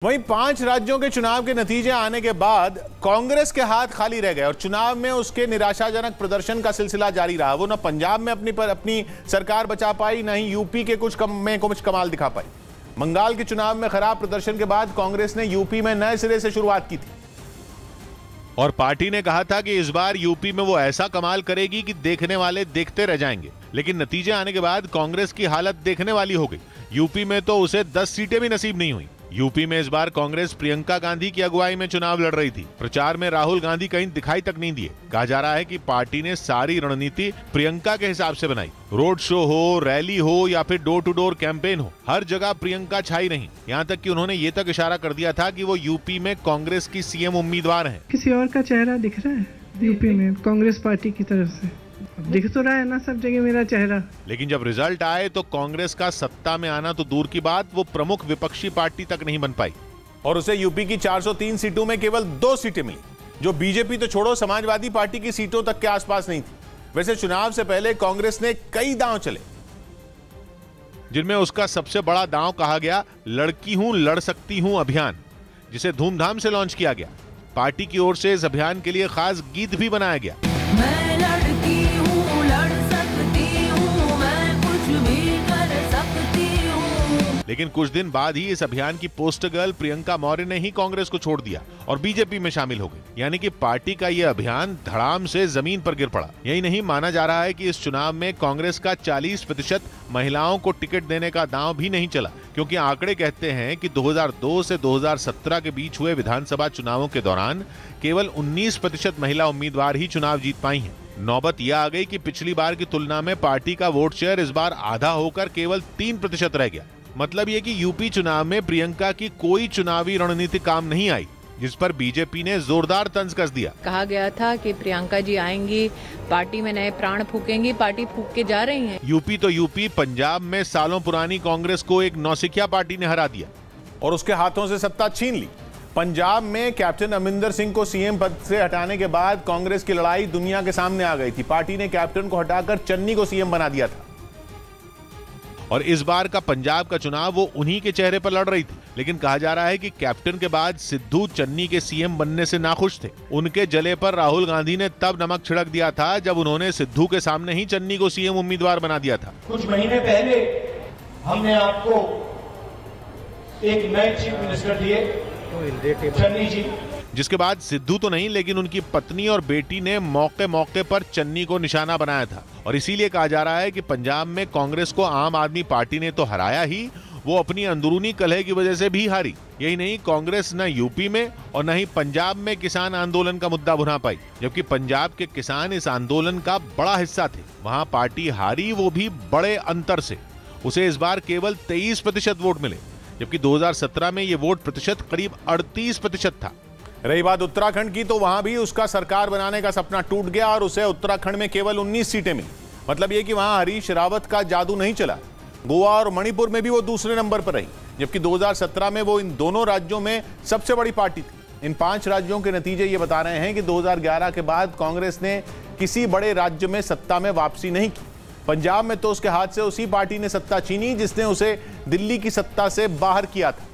वहीं 5 राज्यों के चुनाव के नतीजे आने के बाद कांग्रेस के हाथ खाली रह गए और चुनाव में उसके निराशाजनक प्रदर्शन का सिलसिला जारी रहा। वो न पंजाब में अपनी सरकार बचा पाई, न ही यूपी के कुछ कमाल दिखा पाई। बंगाल के चुनाव में खराब प्रदर्शन के बाद कांग्रेस ने यूपी में नए सिरे से शुरुआत की थी और पार्टी ने कहा था कि इस बार यूपी में वो ऐसा कमाल करेगी कि देखने वाले देखते रह जाएंगे। लेकिन नतीजे आने के बाद कांग्रेस की हालत देखने वाली हो गई। यूपी में तो उसे 10 सीटें भी नसीब नहीं हुई। यूपी में इस बार कांग्रेस प्रियंका गांधी की अगुवाई में चुनाव लड़ रही थी। प्रचार में राहुल गांधी कहीं दिखाई तक नहीं दिए। कहा जा रहा है कि पार्टी ने सारी रणनीति प्रियंका के हिसाब से बनाई। रोड शो हो, रैली हो या फिर डोर टू डोर कैंपेन हो, हर जगह प्रियंका छाई नहीं। यहाँ तक कि उन्होंने ये तक इशारा कर दिया था कि वो यूपी में कांग्रेस की सीएम उम्मीदवार हैं। किसी और का चेहरा दिख रहा है यूपी में कांग्रेस पार्टी की तरफ से? दिख तो रहा है ना सब जगह मेरा चेहरा। लेकिन जब रिजल्ट आए तो कांग्रेस का सत्ता में आना तो दूर की बात, वो प्रमुख विपक्षी पार्टी तक नहीं बन पाई और उसे यूपी की 403 सीटों में केवल 2 सीटें मिली, जो बीजेपी तो छोड़ो समाजवादी पार्टी की सीटों तक के आसपास नहीं थी। वैसे चुनाव से पहले कांग्रेस ने कई दांव चले, जिनमें उसका सबसे बड़ा दांव कहा गया लड़की हूं लड़ सकती हूं अभियान, जिसे धूमधाम से लॉन्च किया गया। पार्टी की ओर से इस अभियान के लिए खास गीत भी बनाया गया। मैं लड़की हूं, लड़ सकती हूं, मैं कुछ भी कर सकती हूं। लेकिन कुछ दिन बाद ही इस अभियान की पोस्टर गर्ल प्रियंका मौर्य ने ही कांग्रेस को छोड़ दिया और बीजेपी में शामिल हो गई। यानी कि पार्टी का यह अभियान धड़ाम से जमीन पर गिर पड़ा। यही नहीं, माना जा रहा है कि इस चुनाव में कांग्रेस का 40% महिलाओं को टिकट देने का दांव भी नहीं चला, क्योंकि आंकड़े कहते हैं कि 2002 से 2017 के बीच हुए विधानसभा चुनावों के दौरान केवल 19% महिला उम्मीदवार ही चुनाव जीत पाई हैं। नौबत यह आ गई कि पिछली बार की तुलना में पार्टी का वोट शेयर इस बार आधा होकर केवल 3% रह गया। मतलब ये कि यूपी चुनाव में प्रियंका की कोई चुनावी रणनीति काम नहीं आई, जिस पर बीजेपी ने जोरदार तंज कस दिया। कहा गया था कि प्रियंका जी आएंगी, पार्टी में नए प्राण फूकेंगी, पार्टी फूक के जा रही हैं। यूपी तो यूपी, पंजाब में सालों पुरानी कांग्रेस को एक नौसिखिया पार्टी ने हरा दिया और उसके हाथों से सत्ता छीन ली। पंजाब में कैप्टन अमरिंदर सिंह को सीएम पद से हटाने के बाद कांग्रेस की लड़ाई दुनिया के सामने आ गई थी। पार्टी ने कैप्टन को हटाकर चन्नी को सीएम बना दिया था और इस बार का पंजाब का चुनाव वो उन्हीं के चेहरे पर लड़ रही थी। लेकिन कहा जा रहा है कि कैप्टन के बाद सिद्धू चन्नी के सीएम बनने से नाखुश थे। उनके जले पर राहुल गांधी ने तब नमक छिड़क दिया था जब उन्होंने सिद्धू के सामने ही चन्नी को सीएम उम्मीदवार बना दिया था। कुछ महीने पहले हमने आपको एक नए चीफ मिनिस्टर दिए, चन्नी जी, जिसके बाद सिद्धू तो नहीं लेकिन उनकी पत्नी और बेटी ने मौके मौके पर चन्नी को निशाना बनाया था। और इसीलिए कहा जा रहा है कि पंजाब में कांग्रेस को आम आदमी पार्टी ने तो हराया ही, वो अपनी अंदरूनी कलह की वजह से भी हारी। यही नहीं, कांग्रेस न यूपी में और न ही पंजाब में किसान आंदोलन का मुद्दा भुना पाई, जबकि पंजाब के किसान इस आंदोलन का बड़ा हिस्सा थे। वहां पार्टी हारी, वो भी बड़े अंतर से। उसे इस बार केवल 23% वोट मिले, जबकि 2017 में ये वोट प्रतिशत करीब 38% था। रही बात उत्तराखंड की, तो वहां भी उसका सरकार बनाने का सपना टूट गया और उसे उत्तराखंड में केवल 19 सीटें मिली। मतलब ये कि वहां हरीश रावत का जादू नहीं चला। गोवा और मणिपुर में भी वो दूसरे नंबर पर रही, जबकि 2017 में वो इन दोनों राज्यों में सबसे बड़ी पार्टी थी। इन 5 राज्यों के नतीजे ये बता रहे हैं कि 2011 के बाद कांग्रेस ने किसी बड़े राज्य में सत्ता में वापसी नहीं की। पंजाब में तो उसके हाथ से उसी पार्टी ने सत्ता छीनी जिसने उसे दिल्ली की सत्ता से बाहर किया था।